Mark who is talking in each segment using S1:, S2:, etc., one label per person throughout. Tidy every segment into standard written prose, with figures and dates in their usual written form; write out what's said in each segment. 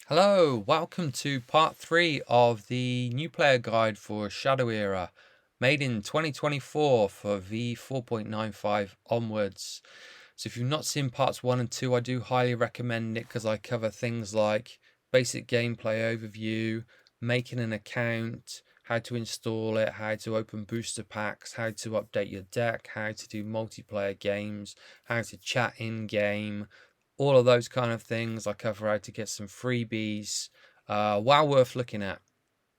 S1: Hello, welcome to part 3 of the new player guide for Shadow Era, made in 2024 for V4.95 onwards. So if you've not seen parts 1 and 2, I do highly recommend it because I cover things like basic gameplay overview, making an account, how to install it, how to open booster packs, how to update your deck, how to do multiplayer games, how to chat in game, all of those kind of things. I cover how to get some freebies. Well worth looking at.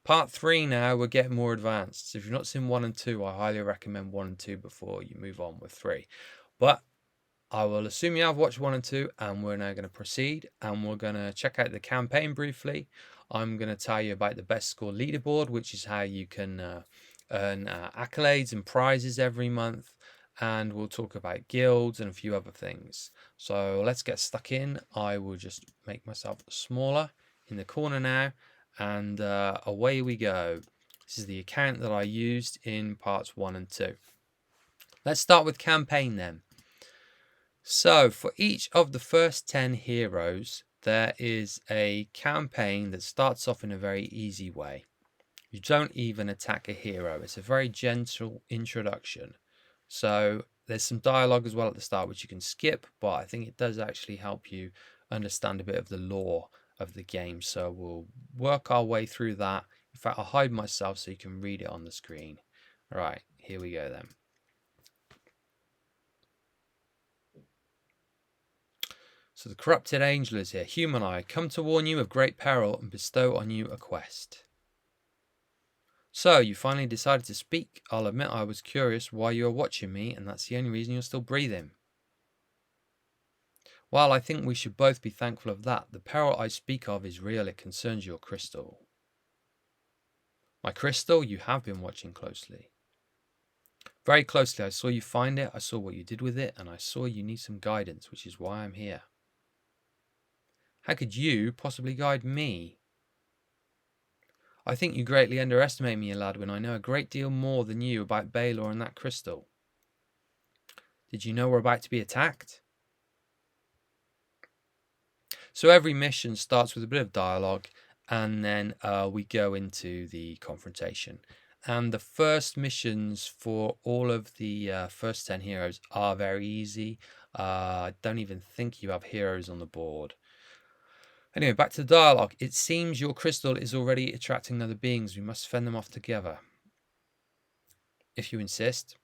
S1: Part 3 now, we're getting more advanced. So if you've not seen 1 and 2, I highly recommend 1 and 2 before you move on with 3. But I will assume you have watched 1 and 2, and we're now going to proceed, and we're going to check out the campaign briefly. I'm going to tell you about the best score leaderboard, which is how you can earn accolades and prizes every month, and we'll talk about guilds and a few other things. So let's get stuck in. I will just make myself smaller in the corner now, and away we go. This is the account that I used in parts 1 and 2. Let's start with campaign then. So for each of the first 10 heroes, there is a campaign that starts off in a very easy way. You don't even attack a hero. It's a very gentle introduction. So there's some dialogue as well at the start, which you can skip, but I think it does actually help you understand a bit of the lore of the game. So we'll work our way through that. In fact, I'll hide myself so you can read it on the screen. All right, here we go then. So the corrupted angel is here. Human eye, come to warn you of great peril and bestow on you a quest. So you finally decided to speak. I'll admit I was curious why you were watching me, and that's the only reason you're still breathing. While I think we should both be thankful of that, the peril I speak of is real. It concerns your crystal. My crystal? You have been watching closely. Very closely. I saw you find it, I saw what you did with it, and I saw you need some guidance, which is why I'm here. How could you possibly guide me? I think you greatly underestimate me, lad, when I know a great deal more than you about Baylor and that crystal. Did you know we're about to be attacked? So every mission starts with a bit of dialogue, and then we go into the confrontation. And the first missions for all of the first 10 heroes are very easy. I don't even think you have heroes on the board. Anyway, back to the dialogue. It seems your crystal is already attracting other beings. We must fend them off together, if you insist.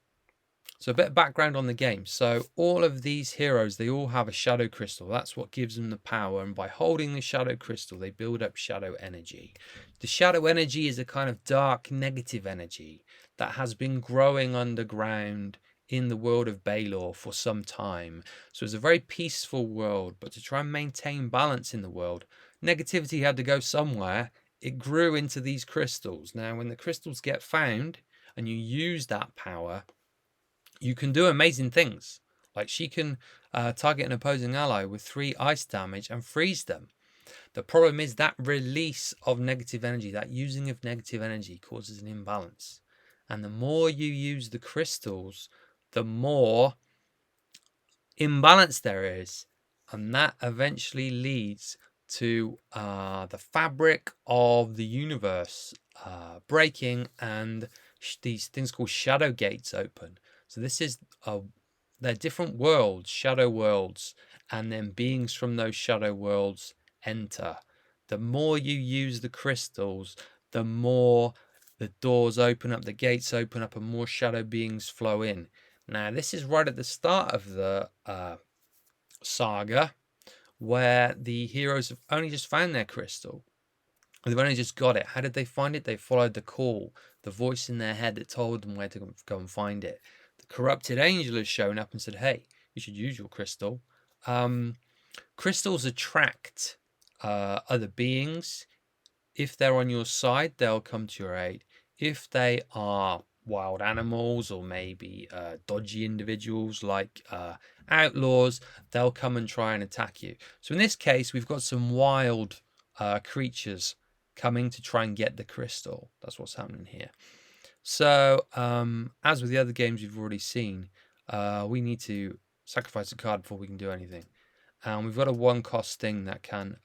S1: So a bit of background on the game. So all of these heroes, they all have a shadow crystal. That's what gives them the power. And by holding the shadow crystal, they build up shadow energy. The shadow energy is a kind of dark, negative energy that has been growing underground in the world of Baylor for some time. So it's a very peaceful world, but to try and maintain balance in the world, negativity had to go somewhere. It grew into these crystals. Now, when the crystals get found and you use that power, you can do amazing things. Like she can target an opposing ally with 3 ice damage and freeze them. The problem is that release of negative energy, that using of negative energy causes an imbalance. And the more you use the crystals, the more imbalance there is. And that eventually leads to the fabric of the universe breaking and these things called shadow gates open. So this is they're different worlds, shadow worlds, and then beings from those shadow worlds enter. The more you use the crystals, the more the doors open up, the gates open up, and more shadow beings flow in. Now, this is right at the start of the saga, where the heroes have only just found their crystal. They've only just got it. How did they find it? They followed the call, the voice in their head that told them where to go and find it. The corrupted angel has shown up and said, hey, you should use your crystal. Crystals attract other beings. If they're on your side, they'll come to your aid. If they are wild animals or maybe dodgy individuals like outlaws, they'll come and try and attack you. So in this case, we've got some wild creatures coming to try and get the crystal. That's what's happening here. So as with the other games you've already seen, we need to sacrifice a card before we can do anything. And we've got a 1-cost thing that can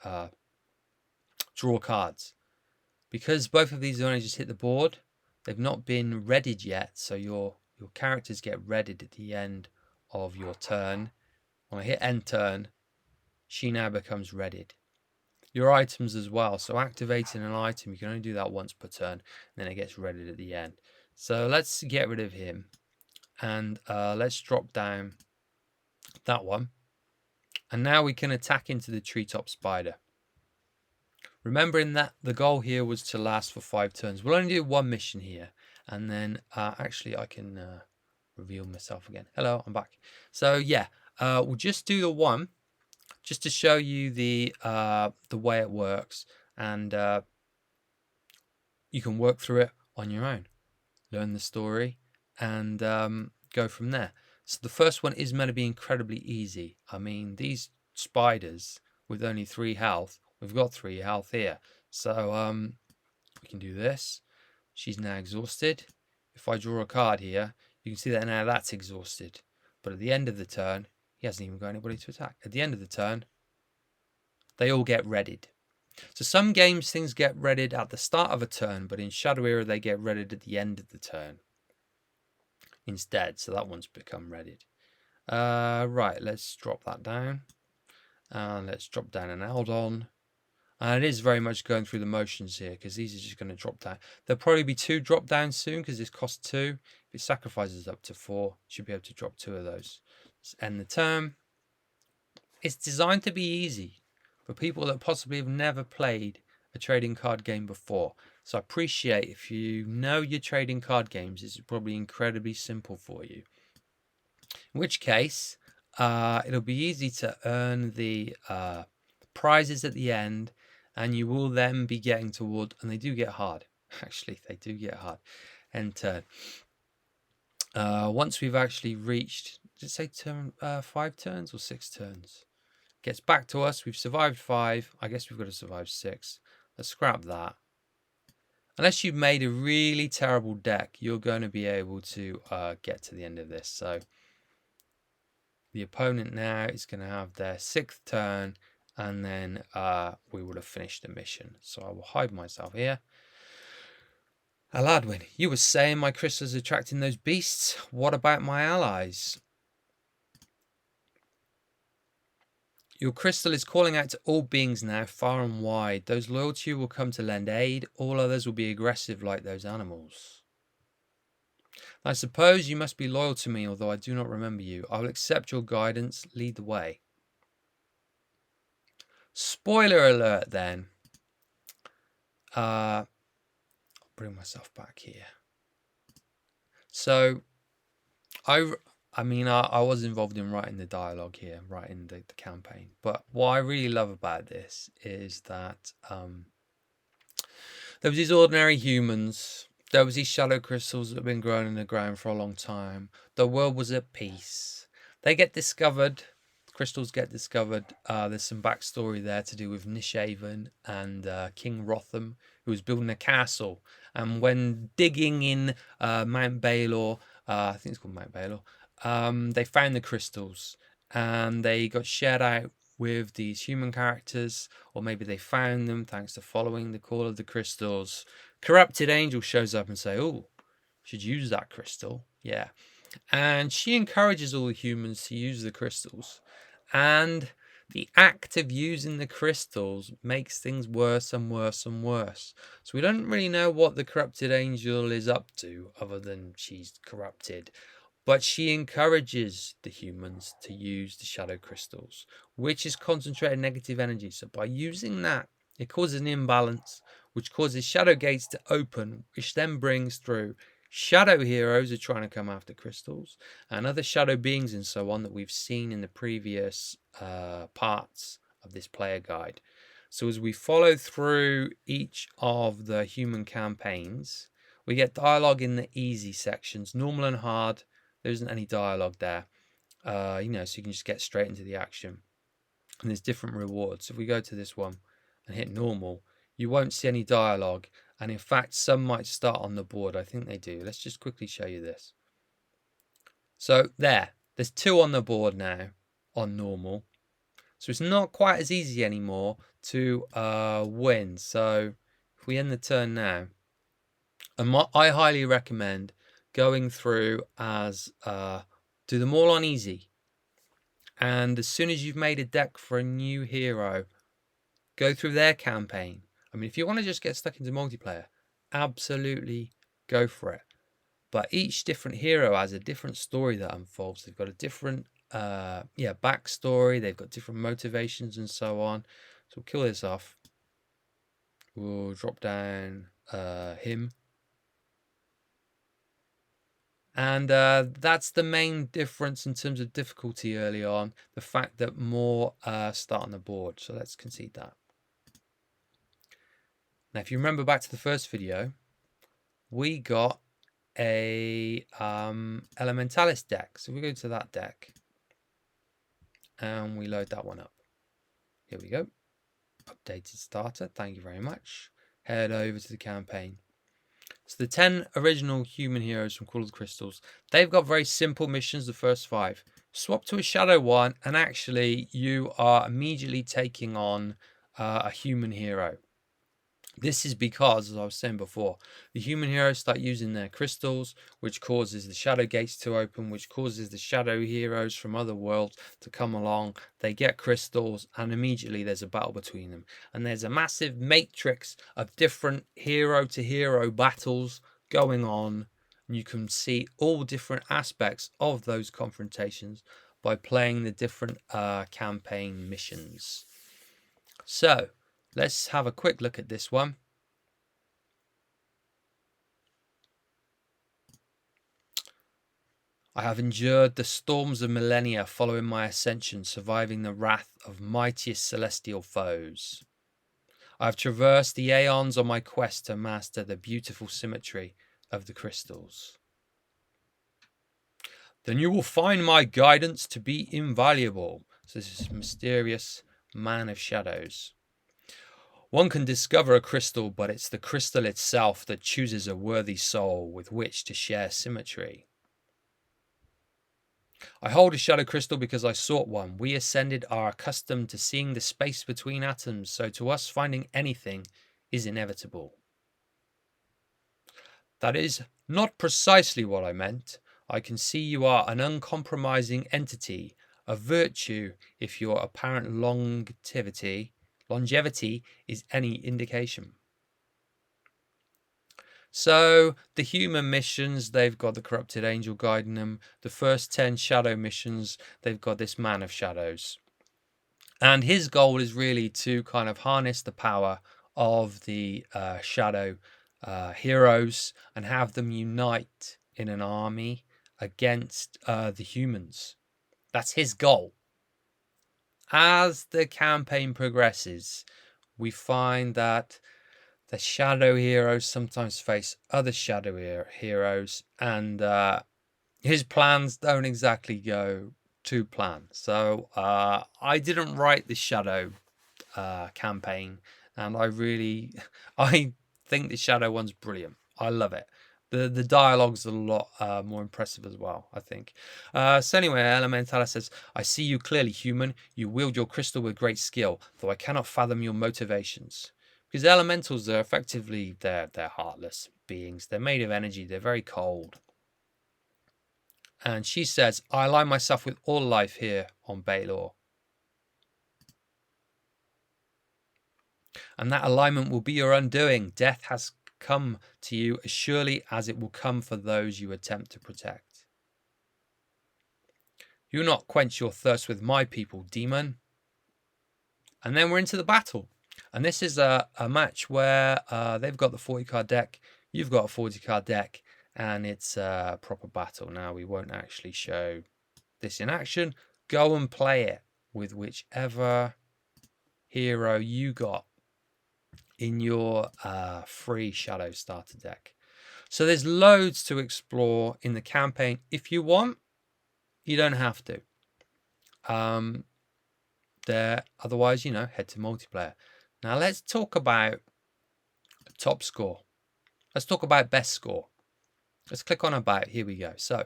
S1: draw cards. Because both of these have only just hit the board, they've not been readied yet, so your characters get readied at the end of your turn. When I hit end turn, she now becomes readied. Your items as well, so activating an item, you can only do that once per turn, and then it gets readied at the end. So let's get rid of him, and let's drop down that one. And now we can attack into the treetop spider. Remembering that the goal here was to last for 5 turns. We'll only do one mission here. And then, actually, I can reveal myself again. Hello, I'm back. So, yeah, we'll just do the one, just to show you the way it works. And you can work through it on your own. Learn the story and go from there. So the first one is meant to be incredibly easy. I mean, these spiders with only 3 health, we've got 3 health here. So we can do this. She's now exhausted. If I draw a card here, you can see that now that's exhausted. But at the end of the turn, he hasn't even got anybody to attack. At the end of the turn, they all get readied. So some games things get readied at the start of a turn, but in Shadow Era they get readied at the end of the turn instead. So that one's become readied. Right, let's drop that down. And let's drop down an Eldon. And it is very much going through the motions here, because these are just going to drop down. There'll probably be 2 drop down soon, because this costs 2. If it sacrifices up to 4, you should be able to drop 2 of those. Let's end the turn. It's designed to be easy for people that possibly have never played a trading card game before. So I appreciate if you know your trading card games, it's probably incredibly simple for you. In which case, it'll be easy to earn the prizes at the end, and you will then be getting toward, and they do get hard. Actually, they do get hard. End turn. Once we've actually reached, did it say turn 5 turns or 6 turns? Gets back to us. We've survived 5. I guess we've got to survive 6. Let's scrap that. Unless you've made a really terrible deck, you're going to be able to get to the end of this. So the opponent now is going to have their 6th turn, and then we would have finished the mission. So I will hide myself here. Aladwin, you were saying my crystals attracting those beasts. What about my allies? Your crystal is calling out to all beings now, far and wide. Those loyal to you will come to lend aid. All others will be aggressive like those animals. I suppose you must be loyal to me, although I do not remember you. I will accept your guidance. Lead the way. Spoiler alert, then. I'll bring myself back here. So, I mean, I was involved in writing the dialogue here, writing the campaign. But what I really love about this is that there was these ordinary humans. There was these shadow crystals that have been growing in the ground for a long time. The world was at peace. They get discovered. Crystals get discovered. There's some backstory there to do with Nishaven and King Rotham, who was building a castle. And when digging in Mount Baelor, I think it's called Mount Baelor, they found the crystals, and they got shared out with these human characters, or maybe they found them thanks to following the call of the crystals. Corrupted Angel shows up and say, "Oh, should use that crystal." Yeah. And she encourages all the humans to use the crystals. And the act of using the crystals makes things worse and worse and worse. So we don't really know what the Corrupted Angel is up to, other than she's corrupted. But she encourages the humans to use the shadow crystals, which is concentrated negative energy. So by using that, it causes an imbalance, which causes shadow gates to open, which then brings through shadow heroes who are trying to come after crystals, and other shadow beings and so on that we've seen in the previous parts of this player guide. So as we follow through each of the human campaigns, we get dialogue in the easy sections, normal and hard. There isn't any dialogue there, so you can just get straight into the action. And there's different rewards. If we go to this one and hit normal, you won't see any dialogue. And in fact, some might start on the board. I think they do. Let's just quickly show you this. So there's 2 on the board now on normal. So it's not quite as easy anymore to win. So if we end the turn now, and I highly recommend going through as do them all on easy. And as soon as you've made a deck for a new hero, go through their campaign. I mean, if you want to just get stuck into multiplayer, absolutely go for it. But each different hero has a different story that unfolds. They've got a different backstory. They've got different motivations and so on. So we'll kill this off. We'll drop down him. And that's the main difference in terms of difficulty early on. The fact that more start on the board. So let's concede that. Now, if you remember back to the first video, we got a Elementalis deck. So we go to that deck and we load that one up. Here we go. Updated starter. Thank you very much. Head over to the campaign. So the 10 original human heroes from Call of the Crystals, they've got very simple missions, the first 5. Swap to a shadow one and actually you are immediately taking on a human hero. This is because, as I was saying before, the human heroes start using their crystals, which causes the shadow gates to open, which causes the shadow heroes from other worlds to come along. They get crystals, and immediately there's a battle between them. And there's a massive matrix of different hero-to-hero battles going on. And you can see all different aspects of those confrontations by playing the different campaign missions. So, let's have a quick look at this one. I have endured the storms of millennia following my ascension, surviving the wrath of mightiest celestial foes. I have traversed the aeons on my quest to master the beautiful symmetry of the crystals. Then you will find my guidance to be invaluable. So this is mysterious man of shadows. One can discover a crystal, but it's the crystal itself that chooses a worthy soul with which to share symmetry. I hold a shadow crystal because I sought one. We ascended are accustomed to seeing the space between atoms, so to us finding anything is inevitable. That is not precisely what I meant. I can see you are an uncompromising entity, a virtue if your apparent longevity is any indication. So the human missions, they've got the corrupted angel guiding them. The first 10 shadow missions, they've got this man of shadows. And his goal is really to kind of harness the power of the shadow heroes and have them unite in an army against the humans. That's his goal. As the campaign progresses, we find that the shadow heroes sometimes face other shadow heroes, and his plans don't exactly go to plan. So I didn't write the shadow campaign, and I think the shadow one's brilliant. I love it. The dialogue's a lot more impressive as well, I think. So anyway, Elementala says, I see you clearly, human. You wield your crystal with great skill, though I cannot fathom your motivations. Because elementals are effectively, they're heartless beings. They're made of energy. They're very cold. And she says, I align myself with all life here on Baelor. And that alignment will be your undoing. Death has come to you as surely as it will come for those you attempt to protect. You will not quench your thirst with my people, demon. And then we're into the battle. And this is a match where they've got the 40-card deck, you've got a 40-card deck, and it's a proper battle. Now, we won't actually show this in action. Go and play it with whichever hero you got in your free Shadow starter deck. So there's loads to explore in the campaign. If you want, you don't have to. Otherwise, head to multiplayer. Now let's talk about top score. Let's talk about best score. Let's click on about. Here we go. So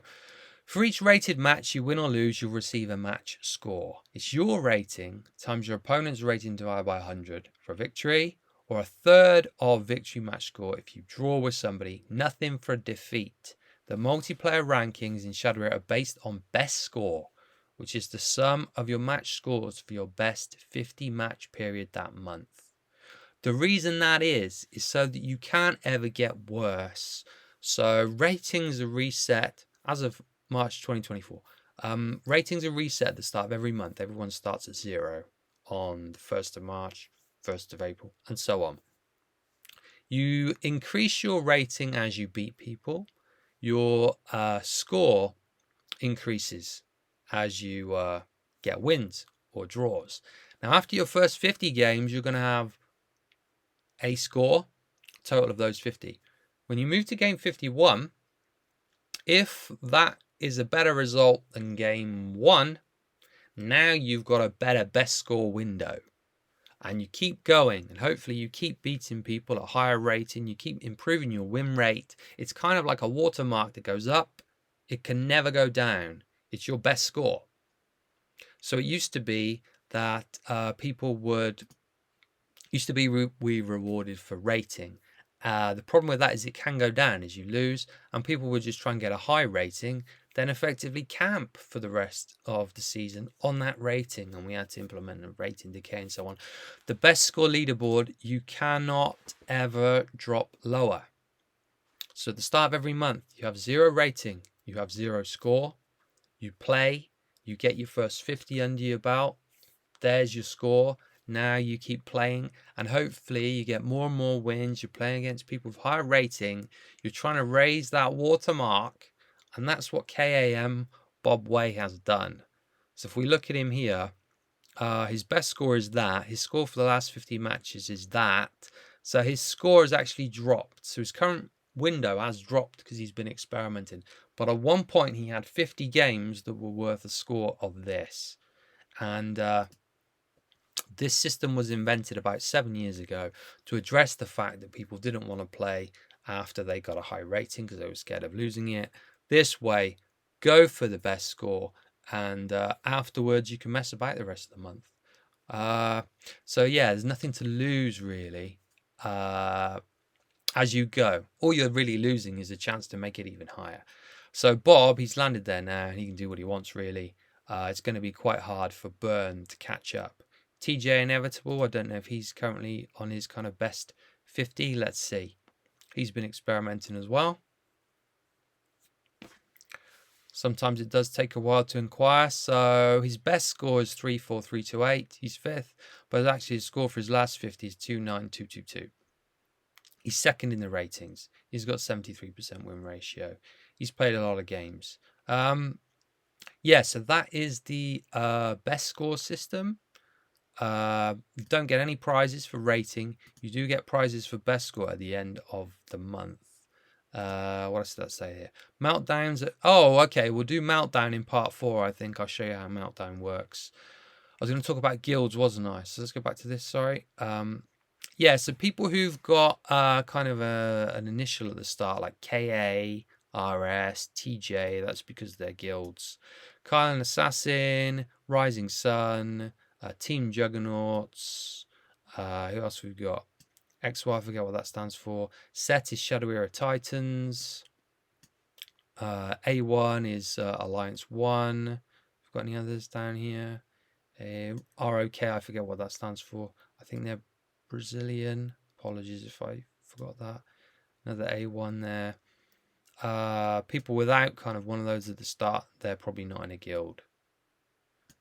S1: For each rated match you win or lose, you'll receive a match score. It's your rating times your opponent's rating divided by 100 for a victory, or a third of victory match score if you draw with somebody. Nothing for a defeat. The multiplayer rankings in Shadowware are based on best score, which is the sum of your match scores for your best 50 match period that month. The reason that is so that you can't ever get worse. So ratings are reset as of March 2024. Ratings are reset at the start of every month. Everyone starts at 0 on the 1st of March, 1st of April, and so on. You increase your rating as you beat people. Your score increases as you get wins or draws. Now, after your first 50 games, you're going to have a score total of those 50. When you move to game 51, if that is a better result than game 1, now you've got a better best score window. And you keep going, and hopefully you keep beating people at higher rating. You keep improving your win rate. It's kind of like a watermark that goes up. It can never go down. It's your best score. So it used to be that people would we rewarded for rating. The problem with that is it can go down as you lose, and people would just try and get a high rating, then effectively camp for the rest of the season on that rating, and we had to implement a rating decay and so on. The best score leaderboard, you cannot ever drop lower. So at the start of every month, you have 0 rating, you have 0 score, you play, you get your first 50 under your belt, there's your score. Now you keep playing, and hopefully you get more and more wins. You're playing against people with higher rating. You're trying to raise that watermark, and that's what KAM Bob Way has done. So if we look at him here, his best score is that. His score for the last 50 matches is that. So his score has actually dropped. So his current window has dropped because he's been experimenting. But at one point he had 50 games that were worth a score of this. And this system was invented about 7 years ago to address the fact that people didn't want to play after they got a high rating because they were scared of losing it. This way, go for the best score, and afterwards you can mess about the rest of the month. So yeah, there's nothing to lose really as you go. All you're really losing is a chance to make it even higher. So Bob, he's landed there now, and he can do what he wants really. It's going to be quite hard for Burn to catch up. TJ Inevitable, I don't know if he's currently on his kind of best 50. Let's see. He's been experimenting as well. Sometimes it does take a while to inquire. So his best score is 34328. He's 5th, but actually his score for his last 50 is 29222. He's 2nd in the ratings. He's got 73% win ratio. He's played a lot of games. Yeah, so that is the best score system. You don't get any prizes for rating. You do get prizes for best score at the end of the month. What else did that say here? Meltdowns. Oh, okay. We'll do Meltdown in part 4. I think I'll show you how Meltdown works. I was going to talk about guilds, wasn't I? So let's go back to this. Sorry. Yeah. So people who've got kind of an initial at the start, like KA, RS, TJ. That's because they're guilds. Kyle and Assassin, Rising Sun. Team Juggernauts. Who else we've got? XY, I forget what that stands for. Set is Shadow Era Titans. A1 is Alliance 1. We've got any others down here. ROK, I forget what that stands for. I think they're Brazilian. Apologies if I forgot that. Another A1 there. People without kind of one of those at the start, they're probably not in a guild.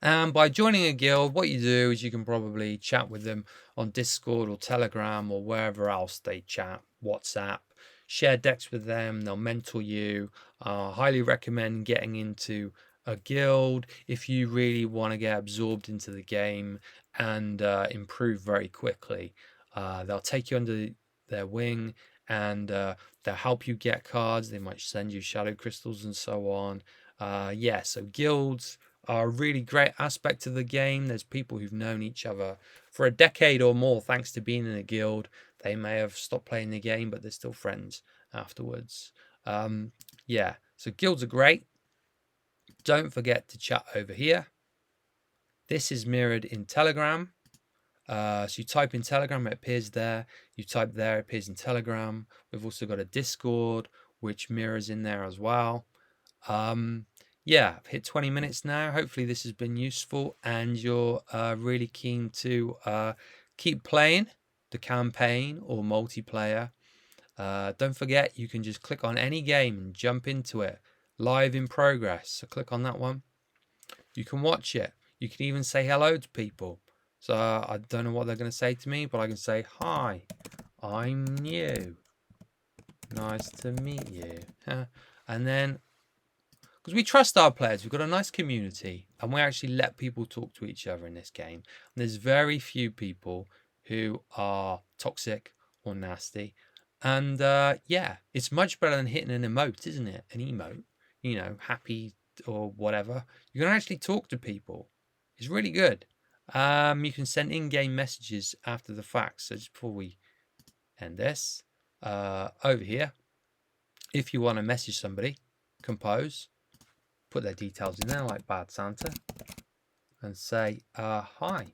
S1: And by joining a guild, what you do is you can probably chat with them on Discord or Telegram or wherever else they chat, WhatsApp, share decks with them, they'll mentor you. Highly recommend getting into a guild if you really want to get absorbed into the game and improve very quickly. They'll take you under their wing, and they'll help you get cards. They might send you shadow crystals and so on. Yeah, so guilds are a really great aspect of the game. There's people who've known each other for a decade or more thanks to being in a guild. They may have stopped playing the game, but they're still friends afterwards. Yeah, so guilds are great. Don't forget to chat over here. This is mirrored in Telegram. So you type in Telegram, it appears there. You type there, it appears in Telegram. We've also got a Discord, which mirrors in there as well. Yeah, I've hit 20 minutes now. Hopefully this has been useful and you're really keen to keep playing the campaign or multiplayer. Don't forget, you can just click on any game and jump into it. Live in progress. So click on that one. You can watch it. You can even say hello to people. So I don't know what they're going to say to me, but I can say, hi, I'm new. Nice to meet you. And then, because we trust our players, we've got a nice community, and we actually let people talk to each other in this game. And there's very few people who are toxic or nasty. And yeah, it's much better than hitting an emote, isn't it? An emote, you know, happy or whatever. You can actually talk to people. It's really good. You can send in-game messages after the fact. So just before we end this, over here, if you want to message somebody, compose, put their details in there like Bad Santa, and say, hi,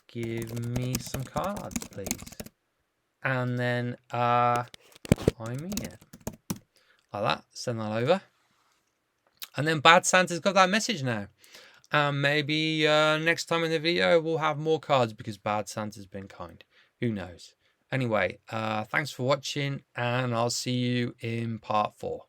S1: give me some cards, please. And then I mean it. Like that, send that over. And then Bad Santa's got that message now. And maybe next time in the video we'll have more cards because Bad Santa's been kind. Who knows? Anyway, thanks for watching and I'll see you in part 4.